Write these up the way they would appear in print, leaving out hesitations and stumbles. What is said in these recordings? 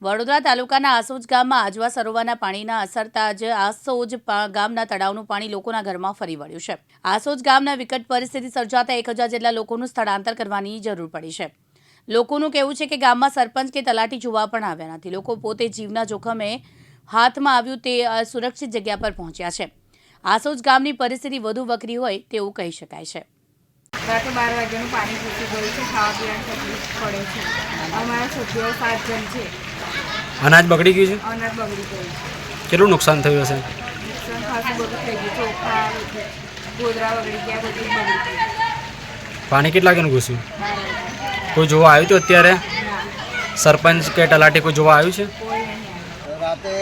વડોદરા તાલુકાના આસોજ ગામમાં આજવા સરોવરના પાણીના અસરતા જ આસોજ ગામના તળાવનું પાણી લોકોના ઘરમાં ફરી વળ્યું છે। આસોજ ગામના વિકટ પરિસ્થિતિ સર્જાતા 1000 જેટલા લોકોનું સ્થળાંતર કરવાની જરૂર પડી છે। લોકોનું કહેવું છે કે ગામમાં સરપંચ કે તલાટી જોવા પણ આવ્યા નથી। લોકો પોતે જીવના જોખમે હાથમાં આવ્યું તે સુરક્ષિત જગ્યા પર પહોંચ્યા છે। આસોજ ગામની પરિસ્થિતિ વધુ વકરી હોય તેવું કહી શકાય છે। રાતે 12 વાગ્યાનું પાણી ઘૂસી ગયું છે। ખાવા પીવાની તકલીફ પડે છે। અમારા સભ્યો 7 જણ છે। અનાજ બગડી ગયું છે। અનાજ બગડી ગયું છે। કેટલું નુકસાન થયું હશે? નુકસાન ખાસું બધું થઈ ગયું। ચોખા ગોદરા બગડી ગયા, બધું જ બગડી ગયું। પાણી કેટલા વાગ્યાનું ઘૂસ્યું? 12 વાગ્યા। કોઈ જોવા આવ્યું હતું અત્યારે? ના, સરપંચ કે તલાટી કોઈ જોવા આવ્યું છે? કોઈ નહીં આવ્યું। રાતે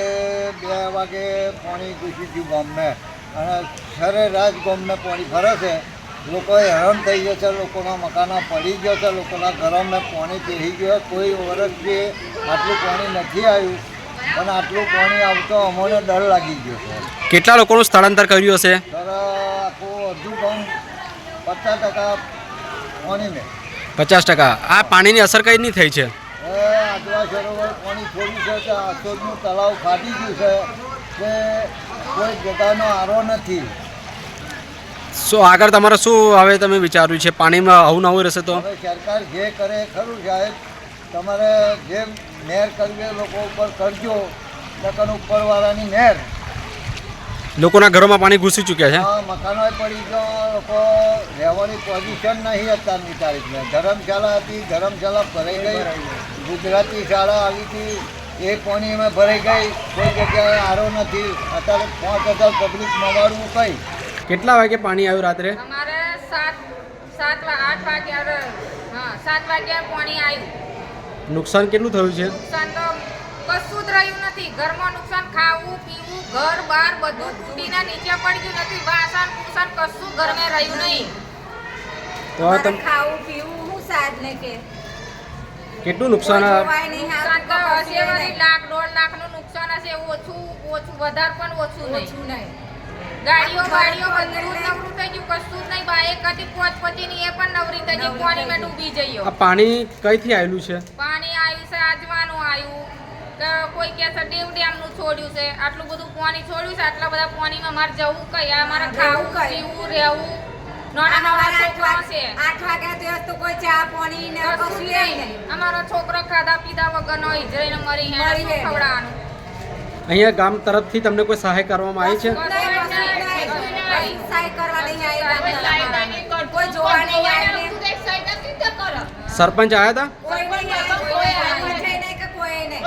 2 વાગે પાણી ઘૂસી ગયું ગામમાં અને સરેરાશ ગામમાં પાણી ફરે છે। લોકો હેરાન થઈ ગયો છે। લોકોના મકાનો પડી ગયો છે। લોકોના ઘરોમાં પાણી પહેરી ગયો। કોઈ વર્ષથી આટલું પાણી નથી આવ્યું અને આટલું પાણી આવતો અમને ડર લાગી ગયો છે। કેટલા લોકોનું સ્થળાંતર કર્યું હશે? સર આખું અડધું ગામ 50% પાણીને 50%। આ પાણીની અસર કઈ નહીં થઈ છે? આજવા સરોવર પાણી છોડ્યું છે કે આસોદનું તળાવ ફાટી ગયું છે કે કોઈ જગાનો આરો નથી। શું આગળ તમારે શું હવે તમે વિચાર્યું છે? પાણીમાં આવું નવું રહેશે તો? હવે સરકાર જે કરે ખરું સાહેબ, તમારે જે નહેર કરવી એ લોકો ઉપર કરજો। નકર ઉપરવાળાની નહેર લોકોના ઘરોમાં પાણી ઘૂસી ચૂક્યા છે। મકાનો પડી ગયો। લોકો રહેવાની પોઝિશન નહીં અત્યારની તારીખમાં। ધર્મશાળા હતી, ધર્મશાળા ભરાઈ ગઈ। ગુજરાતી શાળા આવી હતી, એ પાણી એમાં ભરાઈ ગઈ। કોઈ જગ્યાએ આરો નથી। અત્યારે 5000 પબ્લિક મવાડવું કઈ। કેટલા વાગે પાણી આવ્યું રાત્રે? અમારે 8 વાગ્યા પાણી આવ્યું। નુકસાન કેટલું થયું છે? નુકસાન તો કશું જ રહ્યું નથી। ઘરમાં નુકસાન, ખાવું પીવું, ઘર બાર બધું તૂટીને નીચે પડી ગયું નથી। વાસણ કુસણ કશું ઘરમાં રહ્યું નહીં। તો આ ખાવું પીવું હું સાજ ને કે કેટલું નુકસાન? નુકસાન તો હશે વળી લાખ 1.5 લાખનું નુકસાન હશે। ઓછું વધારે પણ ઓછું નહીં। ગાડીઓ બધું નવરું થઈ ગયું, કશું જ નહીં। બાઇક હતી 5-25 ની, એ પણ નવરી થઈ ગઈ, પાણીમાં ડૂબી જઈએ। આ પાણી કઈથી આવેલું છે? પાણી આવ્યું છે આજવાનું આવ્યું કે કોઈ કે છે ડેમનું છોડ્યું છે। આટલું બધું પાણી છોડ્યું છે। આટલા બધા પાણીમાં મારે જવું કઈ? અમારે ખાવું પીવું રહેવું, નાના છોકરા છે। 8 વાગ્યા તો કોઈ ચા પાણી ને કશું નહીં। અમારો છોકરો ખાધા પીધા વગરનો હિજરીને મરી હે ખવડાવવાનું। અહીંયા ગામ તરફથી તમને કોઈ સહાય કરવામાં આવી છે? સહાય કરવા નહીં આવ્યા, કોઈ જોવા નહીં આવ્યા, સરપંચ આવ્યા હતા? કોઈ નહીં આવ્યું, કોઈ નહીં કે કોઈ નહીં,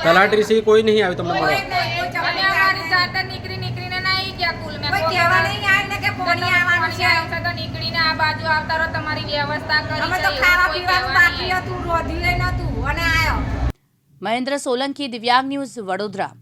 તલાટી શ્રી કોઈ નહીં આવ્યું તમને કોઈ મળવા? નહીં, કોઈ અને અમારી જાતે નીકળીને નહીં ગયા કુલ મેં કોઈ કહેવા નહીં આવ્યું ને કે પાણી આવવાનું છે। તો નીકળીને આ બાજુ આવતા રહો, તમારી વ્યવસ્થા કરી અમે છે, તો એવું ખાવા કોઈ પીવાનું કહેવા બાકી નહીં હતું, રોધ્યું નતું અને આવ્યો। મહેન્દ્ર સોલંકી, દિવ્યાંગ ન્યૂઝ, વડોદરા।